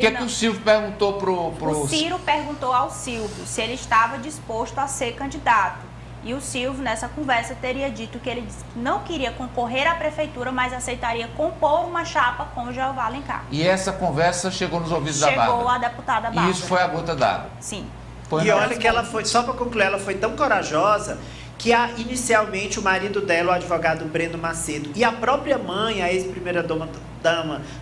O que é que o Silvio perguntou pro... O Ciro perguntou ao Silvio se ele estava disposto a ser candidato. E o Silvio, nessa conversa, teria dito que ele não queria concorrer à prefeitura, mas aceitaria compor uma chapa com o Jeová Alencar. E essa conversa chegou nos ouvidos da Bárbara? Chegou a deputada Bárbara. E isso foi a gota d'água? Sim. E olha que ela foi, só para concluir, ela foi tão corajosa que inicialmente o marido dela, o advogado Breno Macedo, e a própria mãe, a ex-primeira-dama,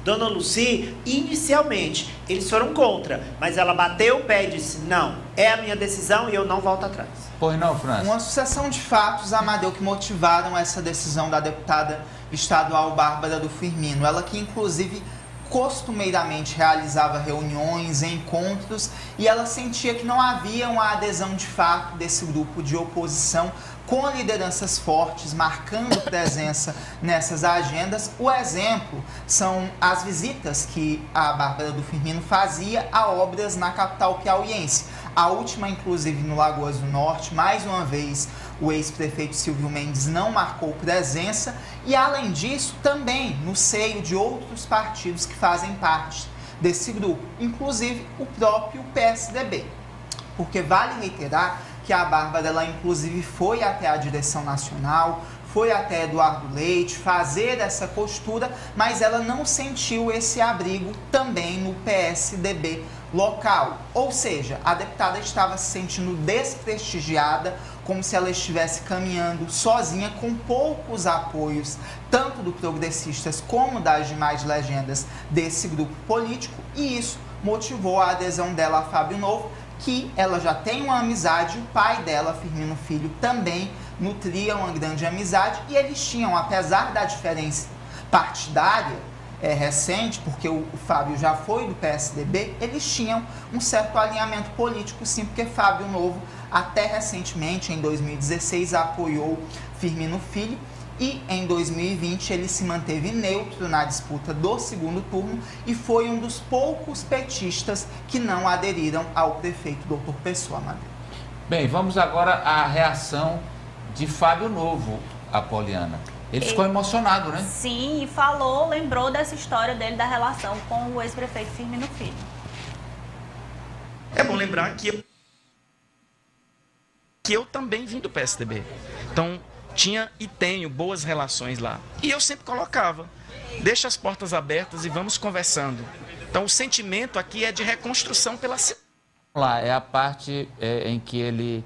Dona Lucy, inicialmente, eles foram contra, mas ela bateu o pé e disse, não, é a minha decisão e eu não volto atrás. Pois não, França? Uma sucessão de fatos, Amadeu, que motivaram essa decisão da deputada estadual Bárbara do Firmino. Ela que, inclusive, costumeiramente realizava reuniões, encontros, e ela sentia que não havia uma adesão de fato desse grupo de oposição com lideranças fortes, marcando presença nessas agendas. O exemplo são as visitas que a Bárbara do Firmino fazia a obras na capital piauiense. A última, inclusive, no Lagoas do Norte. Mais uma vez, o ex-prefeito Silvio Mendes não marcou presença. E, além disso, também no seio de outros partidos que fazem parte desse grupo, inclusive o próprio PSDB. Porque vale reiterar que a Bárbara, ela inclusive foi até a direção nacional, foi até Eduardo Leite fazer essa costura, mas ela não sentiu esse abrigo também no PSDB local. Ou seja, a deputada estava se sentindo desprestigiada, como se ela estivesse caminhando sozinha, com poucos apoios, tanto do Progressistas como das demais legendas desse grupo político, e isso motivou a adesão dela a Fábio Novo, que ela já tem uma amizade, o pai dela, Firmino Filho, também nutria uma grande amizade, e eles tinham, apesar da diferença partidária recente, porque o Fábio já foi do PSDB, eles tinham um certo alinhamento político, sim, porque Fábio Novo, até recentemente, em 2016, apoiou Firmino Filho, e em 2020 ele se manteve neutro na disputa do segundo turno e foi um dos poucos petistas que não aderiram ao prefeito Dr. Pessoa, Amadeu. Bem, vamos agora à reação de Fábio Novo, Apoliana. Ele ficou emocionado, né? Sim, e falou, lembrou dessa história dele, da relação com o ex-prefeito Firmino Filho. É bom lembrar que eu também vim do PSDB. Então, tinha e tenho boas relações lá. E eu sempre colocava, deixa as portas abertas e vamos conversando. Então o sentimento aqui é de reconstrução pela cidade. Lá, é a parte em que ele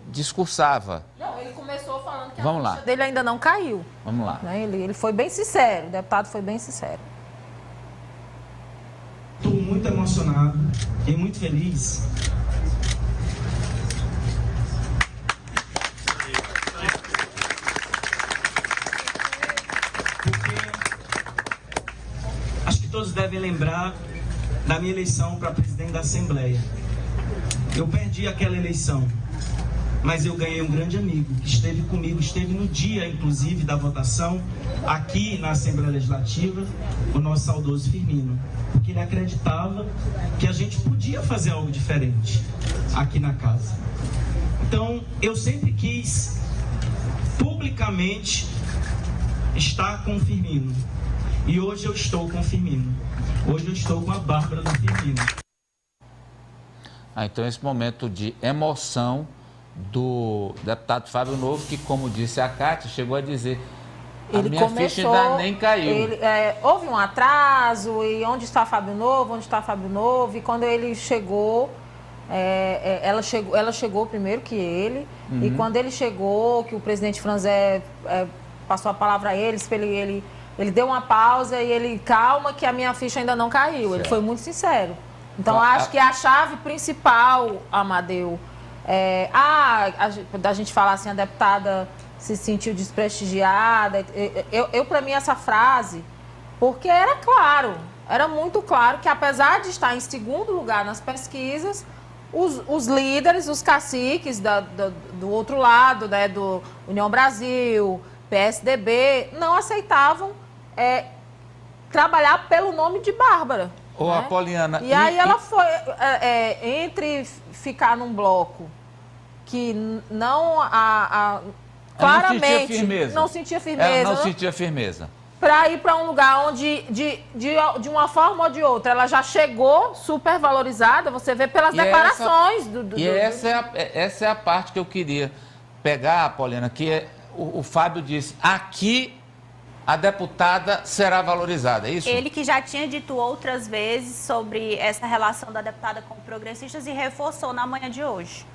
discursava. Não, ele começou falando que Vamos a lá. ficha dele ainda não caiu. Vamos lá. Né? Ele foi bem sincero, o deputado foi bem sincero. Estou muito emocionado e muito feliz. Acho que todos devem lembrar da minha eleição para presidente da Assembleia. Eu perdi aquela eleição, mas eu ganhei um grande amigo que esteve comigo, esteve no dia, inclusive, da votação aqui na Assembleia Legislativa, o nosso saudoso Firmino, porque ele acreditava que a gente podia fazer algo diferente aqui na casa. Então, eu sempre quis publicamente estar com o Firmino. E hoje eu estou com o Firmino. Hoje eu estou com a Bárbara do Firmino. Então esse momento de emoção do deputado Fábio Novo, que, como disse a Cátia, chegou a dizer, a minha ficha ainda nem caiu. Houve um atraso, e onde está Fábio Novo, onde está Fábio Novo, e quando ele chegou, ela chegou primeiro que ele, e quando ele chegou, que o presidente Franzé passou a palavra a ele deu uma pausa e ele, calma que a minha ficha ainda não caiu. Ele foi muito sincero. Então, acho que a chave principal, Amadeu, da gente falar assim, a deputada se sentiu desprestigiada. Para mim, essa frase, porque era muito claro que, apesar de estar em segundo lugar nas pesquisas, os líderes, os caciques do outro lado, né, do União Brasil, PSDB, não aceitavam trabalhar pelo nome de Bárbara. Ô, né? Apoliana... E aí ela foi, entre ficar num bloco que claramente não sentia firmeza. não sentia firmeza. Ela não sentia firmeza. para ir para um lugar onde, de uma forma ou de outra, ela já chegou super valorizada, você vê pelas declarações. Essa é a parte que eu queria pegar, Paulina, que o Fábio disse, aqui a deputada será valorizada, é isso? Ele que já tinha dito outras vezes sobre essa relação da deputada com progressistas e reforçou na manhã de hoje.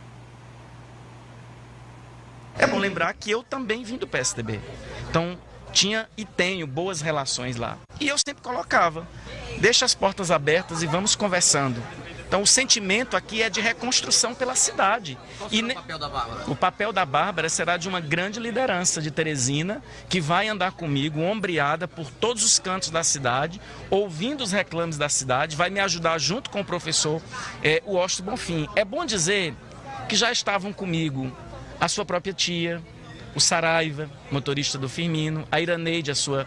É bom lembrar que eu também vim do PSDB. Então, tinha e tenho boas relações lá. E eu sempre colocava, deixa as portas abertas e vamos conversando. Então, o sentimento aqui é de reconstrução pela cidade. Qual será o papel da Bárbara? O papel da Bárbara será de uma grande liderança de Teresina, que vai andar comigo, ombreada por todos os cantos da cidade, ouvindo os reclames da cidade, vai me ajudar junto com o professor Washington Bonfim. É bom dizer que já estavam comigo a sua própria tia, o Saraiva, motorista do Firmino, a Iraneide, a sua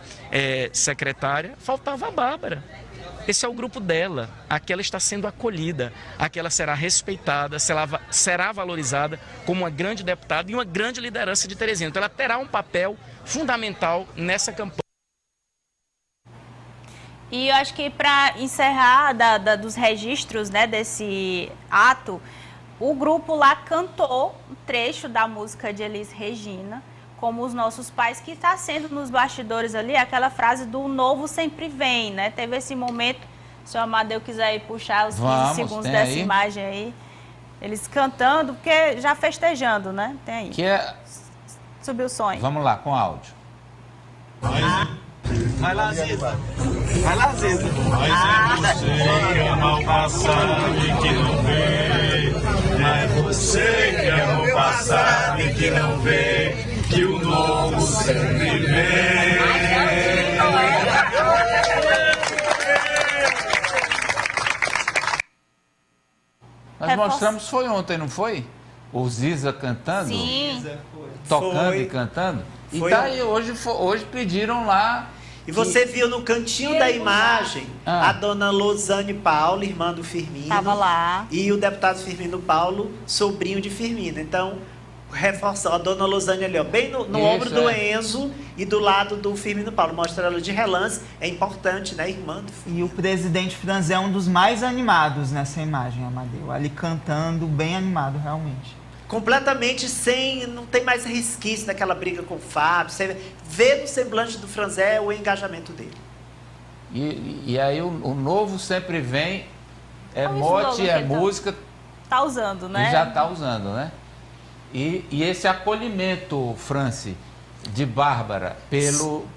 secretária, faltava a Bárbara. Esse é o grupo dela, aqui ela está sendo acolhida, aqui ela será respeitada, será valorizada como uma grande deputada e uma grande liderança de Teresina. Então ela terá um papel fundamental nessa campanha. E eu acho que para encerrar dos registros, né, desse ato, o grupo lá cantou um trecho da música de Elis Regina, como os nossos pais, que está sendo nos bastidores ali, aquela frase do novo sempre vem, né? Teve esse momento, se o Amadeu quiser ir puxar os 15 segundos dessa imagem aí, eles cantando, porque já festejando, né? Tem aí. Subiu o sonho. Vamos lá, com áudio. Vai lá, Ziza. Vai lá, Ziza. Mas é você que ama o passado e que não vê. É você que ama o passado e que não vê. Que o novo sempre vem. Nós mostramos, foi ontem, não foi? O Ziza cantando? Sim. Tocando e cantando? E tá aí, hoje pediram lá. E você viu no cantinho da imagem a dona Losane Paulo, irmã do Firmino. Estava lá. E o deputado Firmino Paulo, sobrinho de Firmino. Então, reforçando a dona Losane ali, ó, bem no ombro do Enzo e do lado do Firmino Paulo. Mostra ela de relance. É importante, né, irmã do Firmino. E o presidente Franzé é um dos mais animados nessa imagem, Amadeu. Ali cantando, bem animado, realmente. Completamente não tem mais resquício daquela briga com o Fábio. Você vê no semblante do Franzé o engajamento dele. E aí o novo sempre vem, mote, música. Tá usando, né? E já tá usando, né? E esse acolhimento, Franci, de Bárbara pelo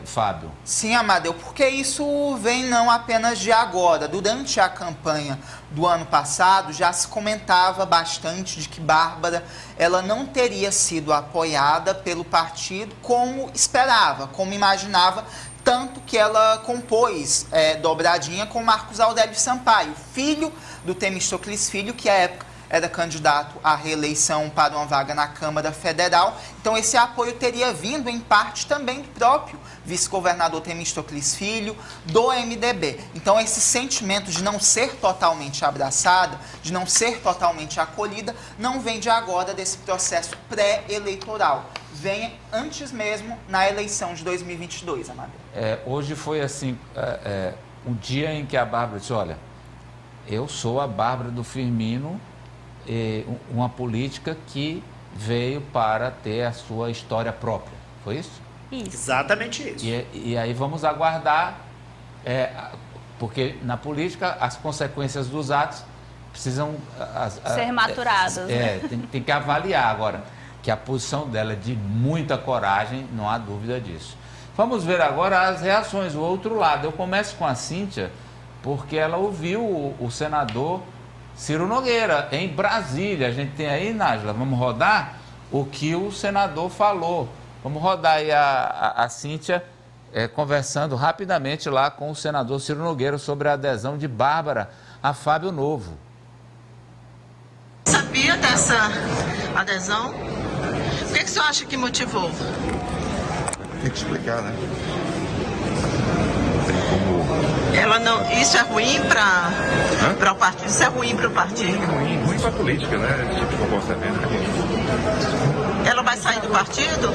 Fábio. Sim, Amadeu, porque isso vem não apenas de agora. Durante a campanha do ano passado, já se comentava bastante de que Bárbara ela não teria sido apoiada pelo partido como esperava, como imaginava, tanto que ela compôs dobradinha com Marcos Aurélio Sampaio, filho do Temístocles Filho, que à época era candidato à reeleição para uma vaga na Câmara Federal. Então esse apoio teria vindo em parte também do próprio vice-governador Temístocles Filho, do MDB. Então esse sentimento de não ser totalmente abraçada, de não ser totalmente acolhida, não vem de agora desse processo pré-eleitoral. Vem antes mesmo na eleição de 2022, Amadeu. Hoje foi assim, um dia em que a Bárbara disse, olha, eu sou a Bárbara do Firmino, uma política que veio para ter a sua história própria. Foi isso? Isso. Exatamente isso. E aí vamos aguardar, porque na política as consequências dos atos precisam ser maturadas. Tem que avaliar agora, que a posição dela é de muita coragem, não há dúvida disso. Vamos ver agora as reações, o outro lado. Eu começo com a Cíntia, porque ela ouviu o senador Ciro Nogueira, em Brasília. A gente tem aí, Nájila, vamos rodar o que o senador falou. Vamos rodar aí a Cíntia conversando rapidamente lá com o senador Ciro Nogueira sobre a adesão de Bárbara a Fábio Novo. Sabia dessa adesão? O que você acha que motivou? Tem que explicar, né? Ela não, isso é ruim para o partido? Isso é ruim para o partido? Ruim para a política, né? Esse tipo de comportamento. Ela vai sair do partido?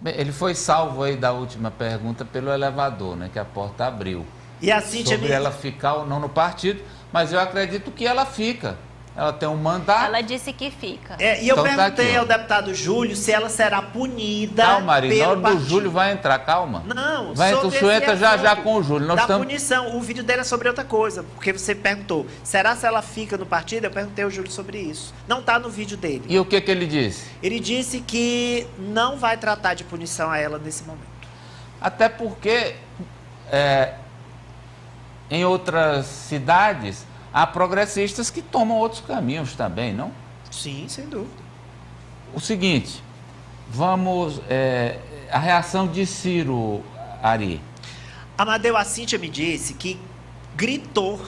Bem, ele foi salvo aí da última pergunta pelo elevador, né? Que a porta abriu. E a Cíntia sobre ela ficar ou não no partido, mas eu acredito que ela fica. Ela tem um mandato. Ela disse que fica. E eu Então perguntei tá aqui, ao deputado Júlio se ela será punida. Calma, Marina, na hora pelo do Júlio vai entrar, calma. Não, vai, o senhor entra já com o Júlio. Nós da estamos... punição. O vídeo dele é sobre outra coisa, porque você perguntou, será se ela fica no partido? Eu perguntei ao Júlio sobre isso. Não está no vídeo dele. E o que ele disse? Ele disse que não vai tratar de punição a ela nesse momento. Até porque em outras cidades há progressistas que tomam outros caminhos também, não? Sim, sem dúvida. O seguinte, vamos... a reação de Ciro, Ari. Amadeu, a Cíntia me disse que gritou.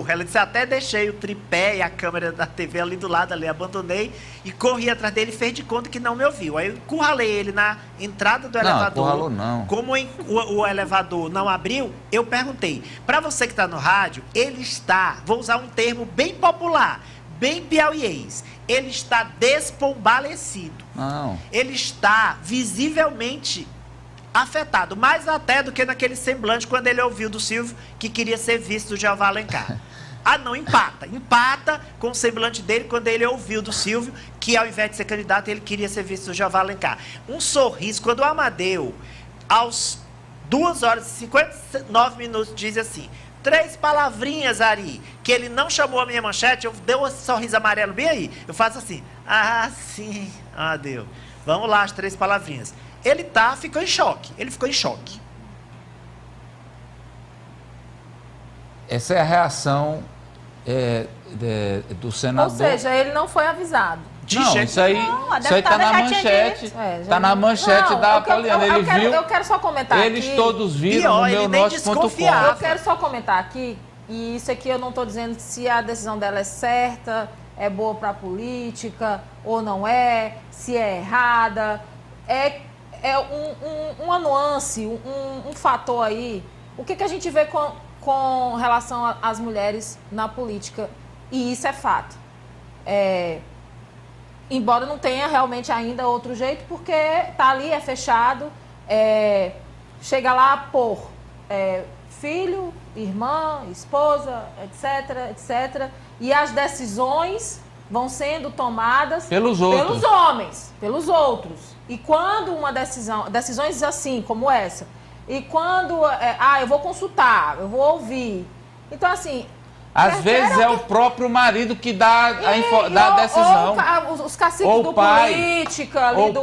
Ela disse, até deixei o tripé e a câmera da TV ali do lado, ali, abandonei e corri atrás dele e fez de conta que não me ouviu. Aí eu encurralei ele na entrada do elevador. Não, encurralou não. Como o elevador não abriu, eu perguntei, para você que está no rádio, ele está, vou usar um termo bem popular, bem piauiês, ele está despombalecido. Não. Ele está visivelmente afetado, mais até do que naquele semblante quando ele ouviu do Silvio que queria ser vice do Jeová Alencar. Ah, não, empata com o semblante dele quando ele ouviu do Silvio que ao invés de ser candidato ele queria ser vice do Jeová Alencar. Um sorriso, quando o Amadeu aos 2 horas e 59 minutos diz assim, 3 palavrinhas, Ari, que ele não chamou a minha manchete, eu dei um sorriso amarelo bem aí, eu faço assim, sim, Deus, vamos lá, as 3 palavrinhas. Ele ficou em choque. Essa é a reação do senador. Ou seja, ele não foi avisado. Não, isso aí está na manchete. Está na manchete da Poliana. Ele viu. Eu quero só comentar eles aqui. todos viram no meu note.com. Eu quero só comentar aqui, e isso aqui eu não estou dizendo se a decisão dela é certa, é boa para a política, ou não é, se é errada. Uma nuance, um fator aí. O que a gente vê com relação às mulheres na política? E isso é fato. Embora não tenha realmente ainda outro jeito, porque tá ali, é fechado, chega lá por filho, irmã, esposa, etc. E as decisões vão sendo tomadas pelos outros. Pelos homens, pelos outros. E quando uma decisões assim, como essa, e quando, eu vou consultar, eu vou ouvir. Então, assim... Às vezes é o próprio marido que dá a decisão. Ou os caciques do política, ali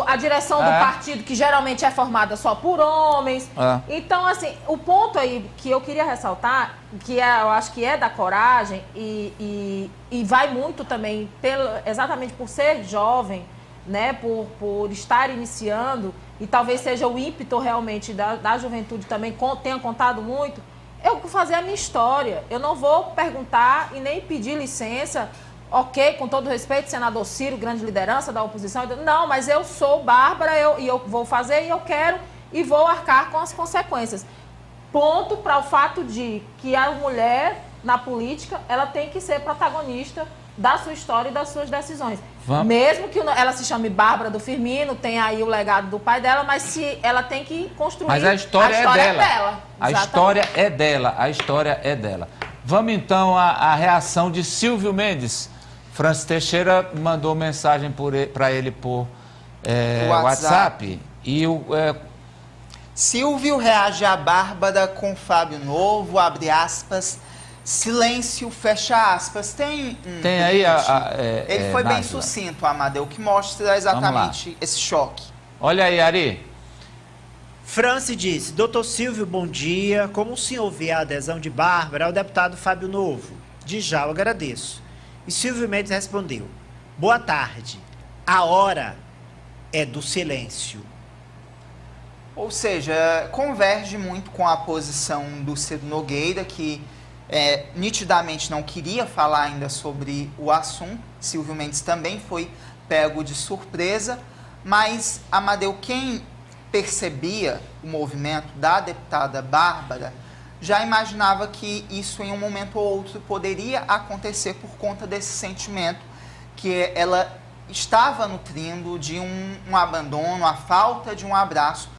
a direção do partido, que geralmente é formada só por homens. Então, assim, o ponto aí que eu queria ressaltar, que eu acho que é da coragem, e vai muito também, exatamente por ser jovem, né, por estar iniciando, e talvez seja o ímpeto realmente da juventude também, tenha contado muito. Eu vou fazer a minha história. Eu não vou perguntar e nem pedir licença, ok, com todo respeito, senador Ciro, grande liderança da oposição. Não, mas eu sou Bárbara e eu vou fazer e eu quero e vou arcar com as consequências. Ponto para o fato de que a mulher na política, ela tem que ser protagonista da sua história e das suas decisões. Mesmo que ela se chame Bárbara do Firmino, tem aí o legado do pai dela, mas se ela tem que construir... Mas a história é dela. A história é dela. Vamos então à reação de Silvio Mendes. Francis Teixeira mandou mensagem para ele por WhatsApp. E Silvio reage à Bárbara com Fábio Novo, abre aspas... Silêncio, fecha aspas. Tem aí ele foi bem sucinto, Amadeu, que mostra exatamente esse choque. Olha aí, Ari. Franci disse, doutor Silvio, bom dia. Como o senhor vê a adesão de Bárbara ao deputado Fábio Novo? De já eu agradeço. E Silvio Mendes respondeu, boa tarde. A hora é do silêncio. Ou seja, converge muito com a posição do Ciro Nogueira, que nitidamente não queria falar ainda sobre o assunto. Silvio Mendes também foi pego de surpresa, mas, Amadeu, quem percebia o movimento da deputada Bárbara já imaginava que isso em um momento ou outro poderia acontecer por conta desse sentimento que ela estava nutrindo de um abandono, a falta de um abraço